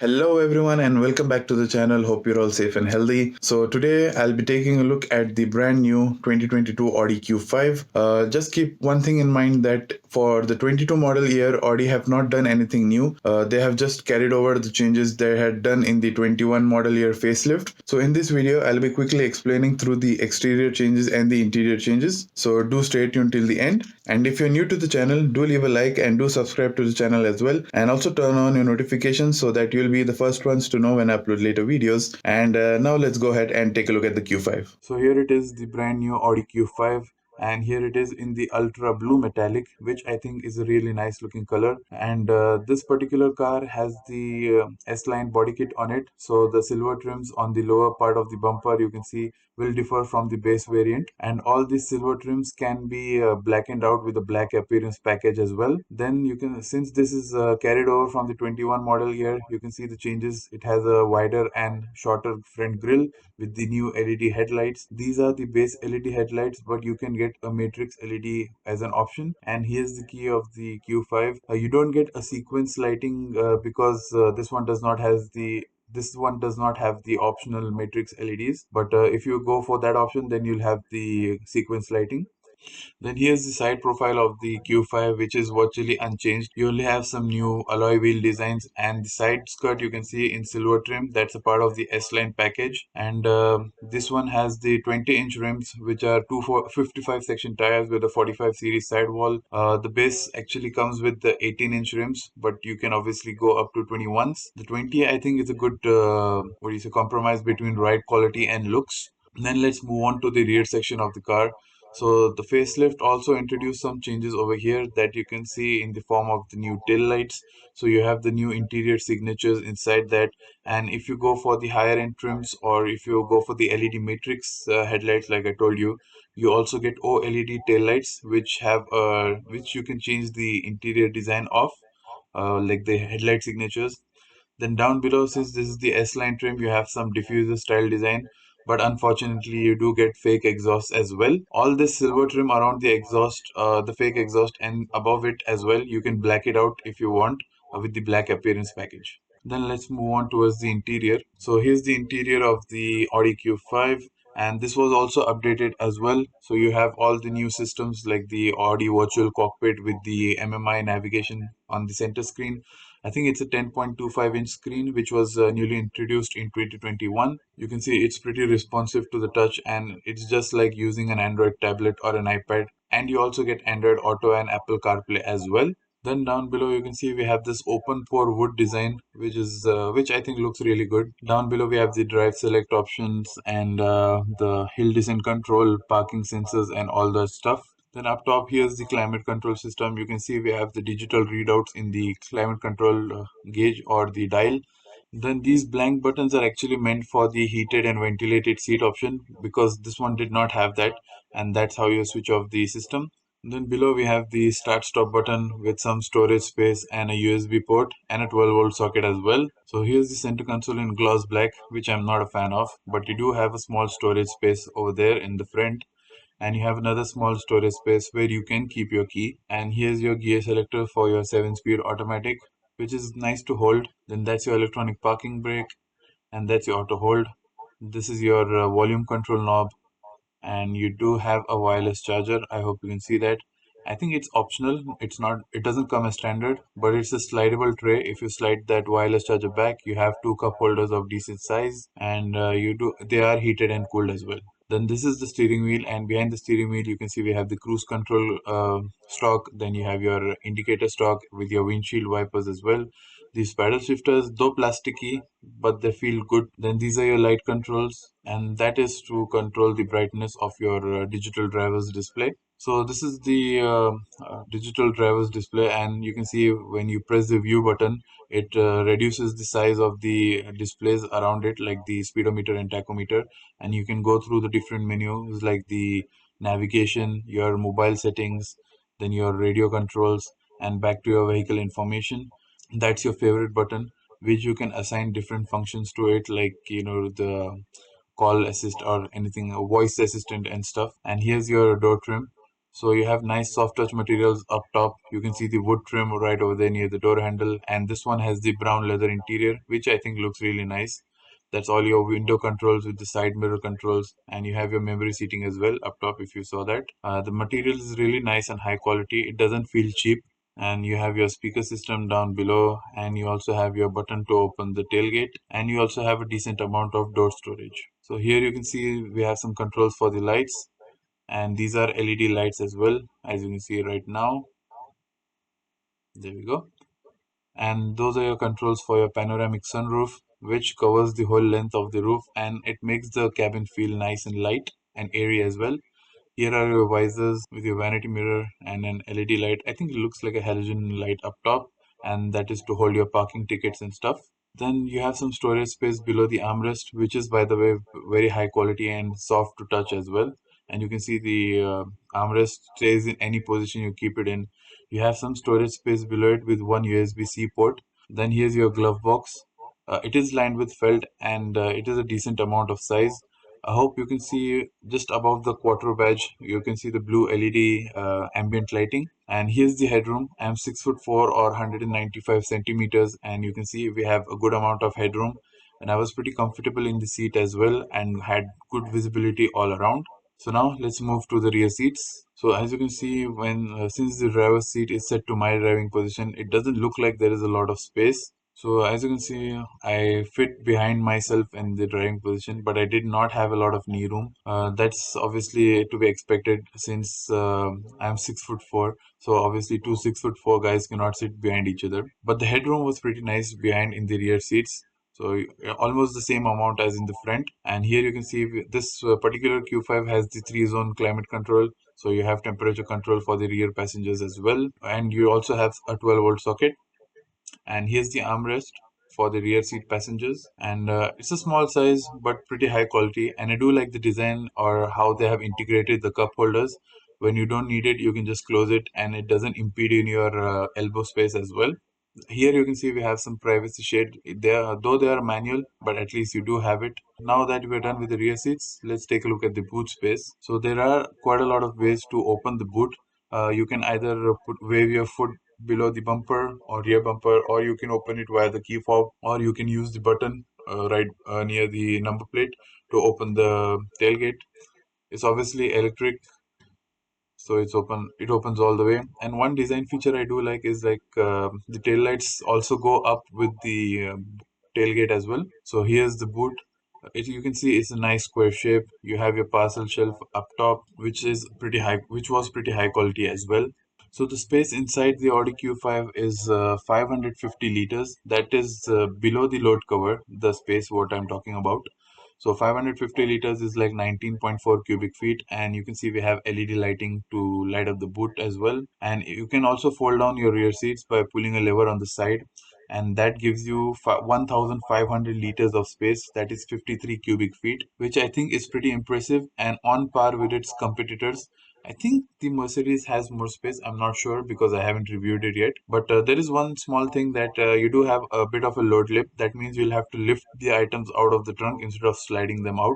Hello everyone and welcome back to the channel. Hope you're all safe and healthy. So today I'll be taking a look at the brand new 2022 Audi Q5. Just keep one thing in mind that for the 22 model year, Audi have not done anything new. They have just carried over the changes they had done in the 21 model year facelift. So in this video, I'll be quickly explaining through the exterior changes and the interior changes. So do stay tuned till the end. And if you're new to the channel, do leave a like and do subscribe to the channel as well. And also turn on your notifications so that you'll be the first ones to know when I upload later videos. And now let's go ahead and take a look at the Q5. So here it is, the brand new Audi Q5. And here it is in the ultra blue metallic, which I think is a really nice looking color. And this particular car has the S-line body kit on it. So the silver trims on the lower part of the bumper you can see will differ from the base variant, and all these silver trims can be blackened out with a black appearance package as well. Then you can, since this is carried over from the 21 model year, you can see the changes. It has a wider and shorter front grille with the new LED headlights. These are the base LED headlights, but you can get a matrix LED as an option. And here's the key of the Q5. You don't get a sequence lighting because this one does not have the optional matrix LEDs, but if you go for that option, then you'll have the sequence lighting. Then here's the side profile of the Q5, which is virtually unchanged. You only have some new alloy wheel designs, and the side skirt you can see in silver trim. That's a part of the S-Line package. And this one has the 20-inch rims, which are 55 section tires with a 45 series sidewall. The base actually comes with the 18-inch rims, but you can obviously go up to 21s. The 20, I think, is a good compromise between ride quality and looks. Then let's move on to the rear section of the car. So the facelift also introduced some changes over here that you can see in the form of the new tail lights. So you have the new interior signatures inside that, and if you go for the higher end trims, or if you go for the LED matrix headlights, like I told you, you also get OLED tail lights, which you can change the interior design of, like the headlight signatures. Then down below, since this is the S-Line trim, you have some diffuser style design, but unfortunately you do get fake exhaust as well. All this silver trim around the exhaust, the fake exhaust, and above it as well, you can black it out if you want with the black appearance package. Then let's move on towards the interior. So here's the interior of the Audi Q5, and this was also updated as well. So you have all the new systems like the Audi virtual cockpit with the MMI navigation on the center screen. I think it's a 10.25-inch screen which was newly introduced in 2021. You can see it's pretty responsive to the touch, and it's just like using an Android tablet or an iPad. And you also get Android Auto and Apple CarPlay as well. Then down below you can see we have this open pore wood design, which I think looks really good. Down below we have the drive select options and the hill descent control, parking sensors, and all that stuff. Then up top, here's the climate control system. You can see we have the digital readouts in the climate control gauge or the dial. Then these blank buttons are actually meant for the heated and ventilated seat option, because this one did not have that, and that's how you switch off the system. Then below we have the start stop button with some storage space and a USB port and a 12-volt socket as well. So here's the center console in gloss black, which I'm not a fan of, but you do have a small storage space over there in the front, and you have another small storage space where you can keep your key. And here's your gear selector for your 7-speed automatic, which is nice to hold. Then that's your electronic parking brake, and that's your auto hold. This is your volume control knob, and you do have a wireless charger. I hope you can see that. I think it's optional. It doesn't come as standard, but it's a slidable tray. If you slide that wireless charger back, you have two cup holders of decent size, and they are heated and cooled as well. Then this is the steering wheel, and behind the steering wheel you can see we have the cruise control stalk. Then you have your indicator stalk with your windshield wipers as well. These paddle shifters, though plasticky, but they feel good. Then these are your light controls, and that is to control the brightness of your digital driver's display. So this is the digital driver's display, and you can see when you press the view button, it reduces the size of the displays around it, like the speedometer and tachometer, and you can go through the different menus like the navigation, your mobile settings, then your radio controls, and back to your vehicle information. That's your favorite button, which you can assign different functions to it, like the call assist or anything, a voice assistant and stuff. And here's your door trim. So you have nice soft touch materials up top. You can see the wood trim right over there near the door handle. And this one has the brown leather interior, which I think looks really nice. That's all your window controls with the side mirror controls. And you have your memory seating as well up top if you saw that. The material is really nice and high quality. It doesn't feel cheap. And you have your speaker system down below. And you also have your button to open the tailgate. And you also have a decent amount of door storage. So here you can see we have some controls for the lights, and these are LED lights as well, as you can see right now. There we go. And those are your controls for your panoramic sunroof, which covers the whole length of the roof, and it makes the cabin feel nice and light and airy as well. Here are your visors with your vanity mirror and an LED light. I think it looks like a halogen light up top, and that is to hold your parking tickets and stuff. Then you have some storage space below the armrest, which is, by the way, very high quality and soft to touch as well. And you can see the armrest stays in any position you keep it in. You have some storage space below it with one USB-C port. Then here's your glove box. It is lined with felt, and it is a decent amount of size. I hope you can see just above the quarter badge, you can see the blue LED ambient lighting. And here's the headroom. I'm 6'4" or 195 centimeters, and you can see we have a good amount of headroom. And I was pretty comfortable in the seat as well and had good visibility all around. So now let's move to the rear seats. So as you can see, when since the driver's seat is set to my driving position, it doesn't look like there is a lot of space. So as you can see, I fit behind myself in the driving position, but I did not have a lot of knee room. That's obviously to be expected since I'm 6'4". So obviously 2 6'4" guys cannot sit behind each other. But the headroom was pretty nice behind in the rear seats. So almost the same amount as in the front. And here you can see this particular Q5 has the 3-zone climate control. So you have temperature control for the rear passengers as well. And you also have a 12-volt socket. And here's the armrest for the rear seat passengers, and it's a small size but pretty high quality, and I do like the design or how they have integrated the cup holders. When you don't need it, you can just close it and it doesn't impede in your elbow space as well. Here you can see we have some privacy shade there, though they are manual, but at least you do have it. Now that we're done with the rear seats, let's take a look at the boot space. So there are quite a lot of ways to open the boot. You can either wave your foot below the bumper or rear bumper, or you can open it via the key fob, or you can use the button right near the number plate to open the tailgate. It's obviously electric, so it opens all the way. And one design feature I do like is like the tail lights also go up with the tailgate as well. So here's the boot. You can see it's a nice square shape. You have your parcel shelf up top, which was pretty high quality as well. So the space inside the Audi Q5 is 550 liters. That is below the load cover, the space what I'm talking about. So 550 liters is like 19.4 cubic feet, and you can see we have LED lighting to light up the boot as well. And you can also fold down your rear seats by pulling a lever on the side, and that gives you 1500 liters of space. That is 53 cubic feet, which I think is pretty impressive and on par with its competitors. I think the Mercedes has more space. I'm not sure because I haven't reviewed it yet. But there is one small thing that you do have a bit of a load lip. That means you'll have to lift the items out of the trunk instead of sliding them out.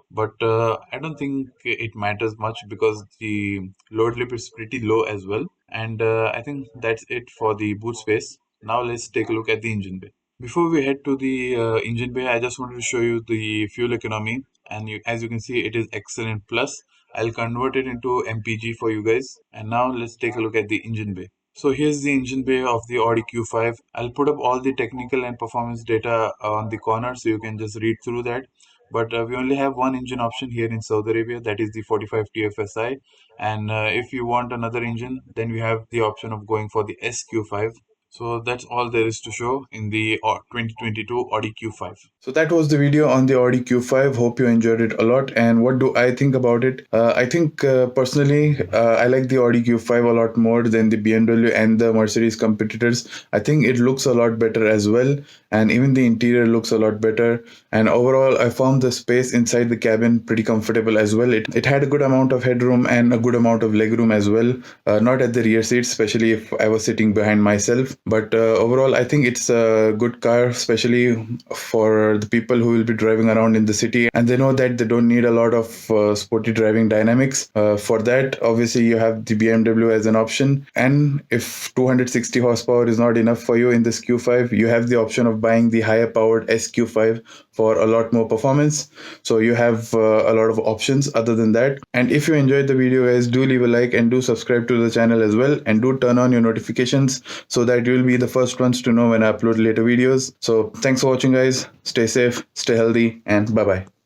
But I don't think it matters much because the load lip is pretty low as well. And I think that's it for the boot space. Now let's take a look at the engine bay. Before we head to the engine bay, I just wanted to show you the fuel economy. And as you can see, it is excellent plus. I'll convert it into MPG for you guys. And now let's take a look at the engine bay. So here's the engine bay of the Audi Q5. I'll put up all the technical and performance data on the corner so you can just read through that. But we only have one engine option here in Saudi Arabia, that is the 45 TFSI. And if you want another engine, then we have the option of going for the SQ5. So that's all there is to show in the 2022 Audi Q5. So that was the video on the Audi Q5. Hope you enjoyed it a lot. And what do I think about it? I think personally, I like the Audi Q5 a lot more than the BMW and the Mercedes competitors. I think it looks a lot better as well. And even the interior looks a lot better. And overall, I found the space inside the cabin pretty comfortable as well. It had a good amount of headroom and a good amount of legroom as well. Not at the rear seats, especially if I was sitting behind myself. But overall, I think it's a good car, especially for the people who will be driving around in the city and they know that they don't need a lot of sporty driving dynamics. For that, obviously, you have the BMW as an option. And if 260 horsepower is not enough for you in this Q5, you have the option of buying the higher powered SQ5 for a lot more performance. So you have a lot of options other than that. And if you enjoyed the video, guys, do leave a like and do subscribe to the channel as well, and do turn on your notifications so that you'll be the first ones to know when I upload later videos. So thanks for watching, guys. Stay safe, stay healthy, and bye bye.